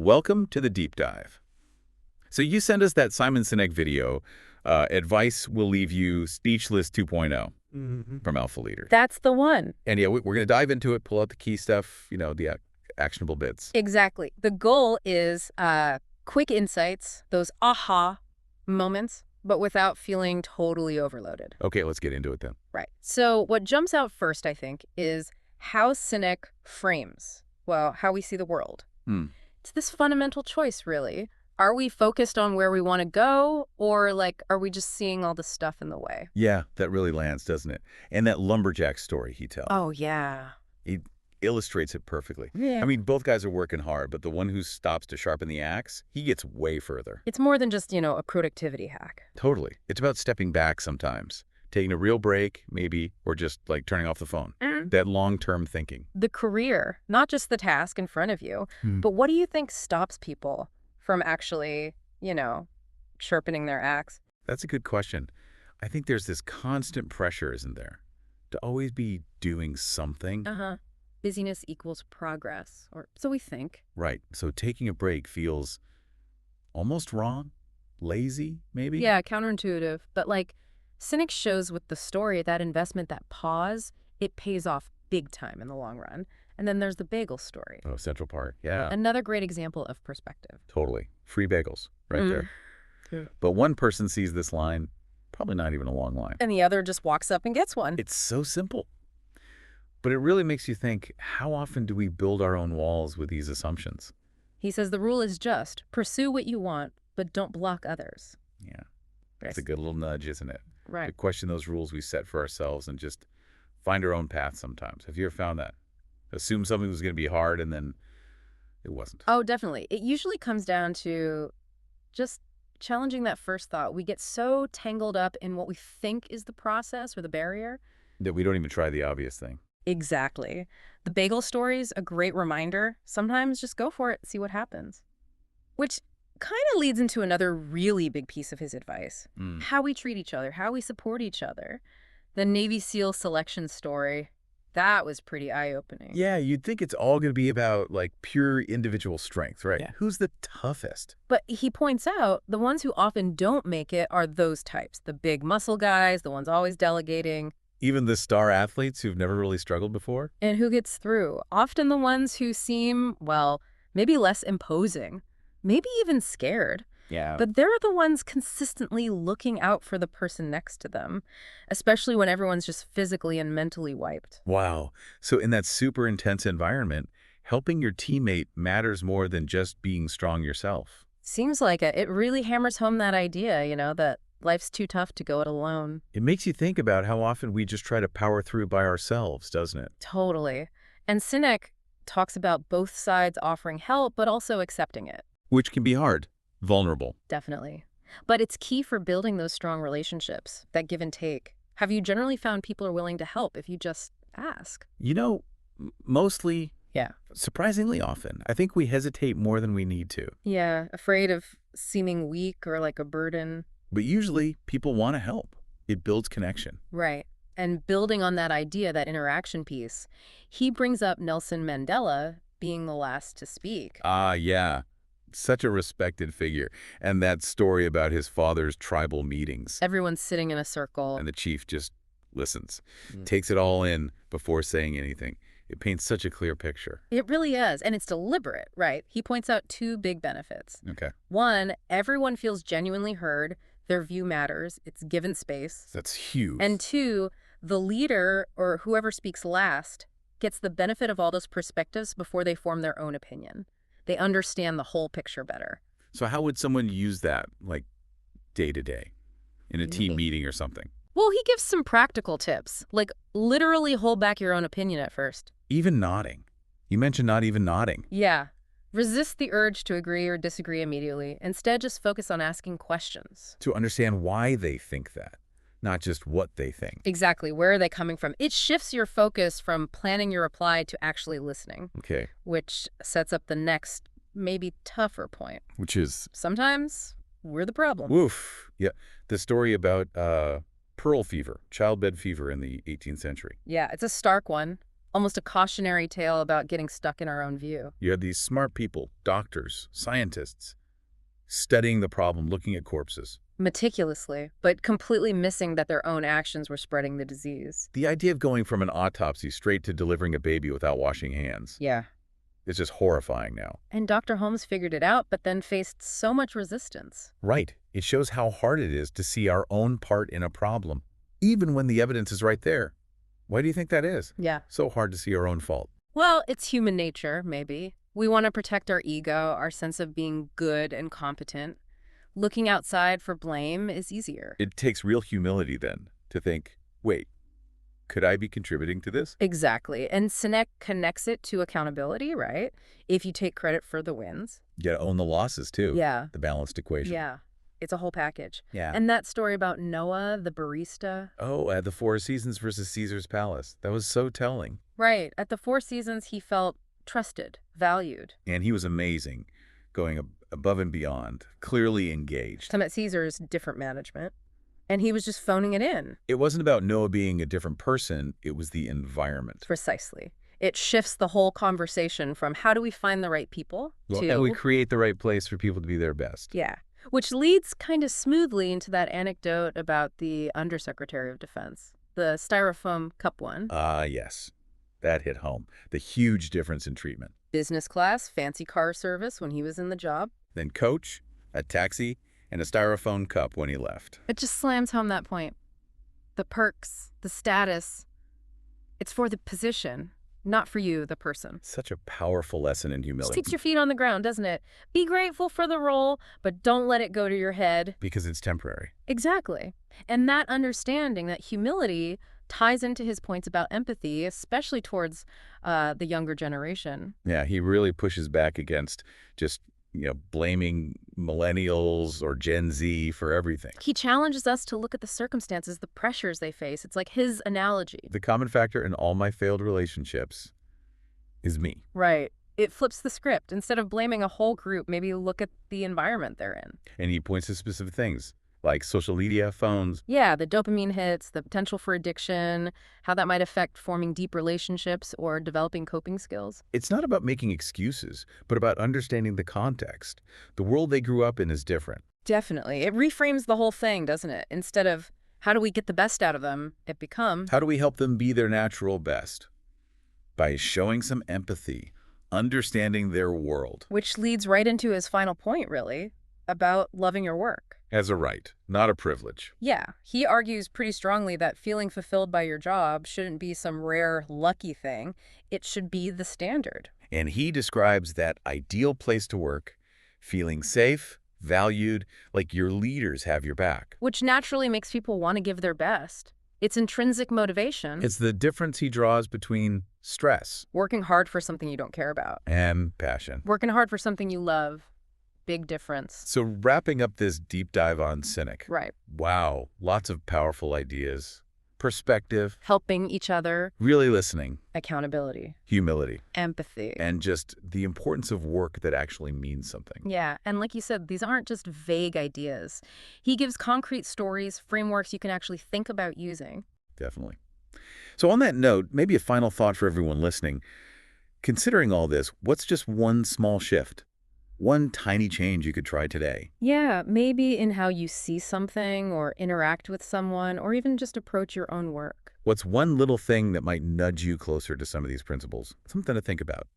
welcome to the deep dive. So you sent us that Simon Sinek video, Advice Will Leave You Speechless 2.0 from Alpha Leader. That's the one. And yeah, we're going to dive into it, pull out the key stuff, the actionable bits. Exactly. The goal is quick insights, those aha moments, but without feeling totally overloaded. Okay, let's get into it then. Right. So what jumps out first, I think, is how Sinek frames, well, how we see the world. It's this fundamental choice, really. Are we focused on where we want to go, or are we just seeing all the stuff in the way? Yeah, that really lands, doesn't it? And that lumberjack story he tells. Oh, yeah. He illustrates it perfectly. Yeah. I mean, both guys are working hard, but the one who stops to sharpen the axe, he gets way further. It's more than just, a productivity hack. Totally. It's about stepping back sometimes, taking a real break, maybe, or just turning off the phone. That long-term thinking. The career, not just the task in front of you, but what do you think stops people from actually, sharpening their axe? That's a good question. I think there's this constant pressure, isn't there? To always be doing something. Busyness equals progress, or so we think. Right. So taking a break feels almost wrong, lazy, maybe? Yeah, counterintuitive. But Sinek shows with the story, that investment, that pause, it pays off big time in the long run. And then there's the bagel story. Oh, Central Park. Yeah. Another great example of perspective. Totally. Free bagels right there. Yeah. But one person sees this line, probably not even a long line. And the other just walks up and gets one. It's so simple. But it really makes you think, how often do we build our own walls with these assumptions? He says the rule is just pursue what you want, but don't block others. Yeah. That's a good little nudge, isn't it? Right. To question those rules we set for ourselves and just find our own path sometimes. Have you ever found that? Assume something was going to be hard and then it wasn't. Oh, definitely. It usually comes down to just challenging that first thought. We get so tangled up in what we think is the process or the barrier that we don't even try the obvious thing. Exactly. The bagel story's a great reminder. Sometimes just go for it, see what happens. Which kind of leads into another really big piece of his advice. How we treat each other, how we support each other. The Navy SEAL selection story, that was pretty eye-opening. Yeah, you'd think it's all going to be about pure individual strength, right? Yeah. Who's the toughest? But he points out the ones who often don't make it are those types. The big muscle guys, the ones always delegating. Even the star athletes who've never really struggled before? And who gets through? Often the ones who seem, well, maybe less imposing, maybe even scared. Yeah. But they're the ones consistently looking out for the person next to them, especially when everyone's just physically and mentally wiped. Wow. So in that super intense environment, helping your teammate matters more than just being strong yourself. Seems like it. It really hammers home that idea, that life's too tough to go it alone. It makes you think about how often we just try to power through by ourselves, doesn't it? Totally. And Sinek talks about both sides offering help, but also accepting it. Which can be hard, vulnerable. Definitely. But it's key for building those strong relationships, that give and take. Have you generally found people are willing to help if you just ask? Mostly. Yeah. Surprisingly often. I think we hesitate more than we need to. Yeah, afraid of seeming weak or like a burden. But usually, people want to help. It builds connection. Right. And building on that idea, that interaction piece, he brings up Nelson Mandela being the last to speak. Yeah. Such a respected figure. And that story about his father's tribal meetings. Everyone's sitting in a circle. And the chief just listens, takes it all in before saying anything. It paints such a clear picture. It really is. And it's deliberate, right? He points out two big benefits. Okay. One, everyone feels genuinely heard. Their view matters. It's given space. That's huge. And two, the leader or whoever speaks last gets the benefit of all those perspectives before they form their own opinion. They understand the whole picture better. So how would someone use that, day to day, in a team meeting or something? Well, he gives some practical tips, literally hold back your own opinion at first. Even nodding. You mentioned not even nodding. Yeah. Resist the urge to agree or disagree immediately. Instead, just focus on asking questions. To understand why they think that, not just what they think. Exactly. Where are they coming from? It shifts your focus from planning your reply to actually listening. Okay. Which sets up the next, maybe tougher point. Which is? Sometimes we're the problem. Woof. Yeah. The story about pearl fever, childbed fever in the 18th century. Yeah, it's a stark one. almost a cautionary tale about getting stuck in our own view. You had these smart people, doctors, scientists, studying the problem, looking at corpses. Meticulously, but completely missing that their own actions were spreading the disease. The idea of going from an autopsy straight to delivering a baby without washing hands Yeah. is just horrifying now. And Dr. Holmes figured it out, but then faced so much resistance. Right. It shows how hard it is to see our own part in a problem, even when the evidence is right there. Why do you think that is? Yeah. So hard to see our own fault. Well, it's human nature, maybe. We want to protect our ego, our sense of being good and competent. Looking outside for blame is easier. It takes real humility then to think, wait, could I be contributing to this? Exactly. And Sinek connects it to accountability, right? If you take credit for the wins. You gotta own the losses too. Yeah. The balanced equation. Yeah. It's a whole package. Yeah. And that story about Noah, the barista. Oh, at the Four Seasons versus Caesar's Palace. That was so telling. Right. At the Four Seasons, he felt trusted, valued. And he was amazing, going above and beyond, clearly engaged. Some at Caesar's, different management. And he was just phoning it in. It wasn't about Noah being a different person, it was the environment. Precisely. It shifts the whole conversation from how do we find the right people to... How do we create the right place for people to be their best? Yeah. Which leads kind of smoothly into that anecdote about the Undersecretary of Defense, the styrofoam cup one. Yes. That hit home. The huge difference in treatment. Business class, fancy car service when he was in the job. Then coach, a taxi, and a styrofoam cup when he left. It just slams home that point. The perks, the status, it's for the position, not for you, the person. Such a powerful lesson in Just humility. keeps your feet on the ground, doesn't it? Be grateful for the role, but don't let it go to your head. Because it's temporary. Exactly. And that understanding, that humility, ties into his points about empathy, especially towards the younger generation. Yeah, he really pushes back against just, blaming millennials or Gen Z for everything. He challenges us to look at the circumstances, the pressures they face. It's like his analogy. The common factor in all my failed relationships is me. Right. It flips the script. Instead of blaming a whole group, maybe look at the environment they're in. And he points to specific things, like social media, phones. Yeah, the dopamine hits, the potential for addiction, how that might affect forming deep relationships or developing coping skills. It's not about making excuses, but about understanding the context. The world they grew up in is different. Definitely. It reframes the whole thing, doesn't it? Instead of how do we get the best out of them, it becomes... How do we help them be their natural best? By showing some empathy, understanding their world. Which leads right into his final point, really, about loving your work. As a right, not a privilege. Yeah, he argues pretty strongly that feeling fulfilled by your job shouldn't be some rare, lucky thing. It should be the standard. And he describes that ideal place to work, feeling safe, valued, like your leaders have your back. Which naturally makes people want to give their best. It's intrinsic motivation. It's the difference he draws between stress Working hard for something you don't care about. and passion. Working hard for something you love. Big difference. So wrapping up this deep dive on Sinek. Right. Wow, lots of powerful ideas. Perspective, Helping each other. really listening, Accountability. humility, Empathy. and just the importance of work that actually means something. Yeah, and like you said, these aren't just vague ideas. He gives concrete stories, frameworks you can actually think about using. Definitely. So on that note, maybe a final thought for everyone listening. Considering all this, what's just one small shift? One tiny change you could try today? Yeah, maybe in how you see something or interact with someone or even just approach your own work. What's one little thing that might nudge you closer to some of these principles? Something to think about.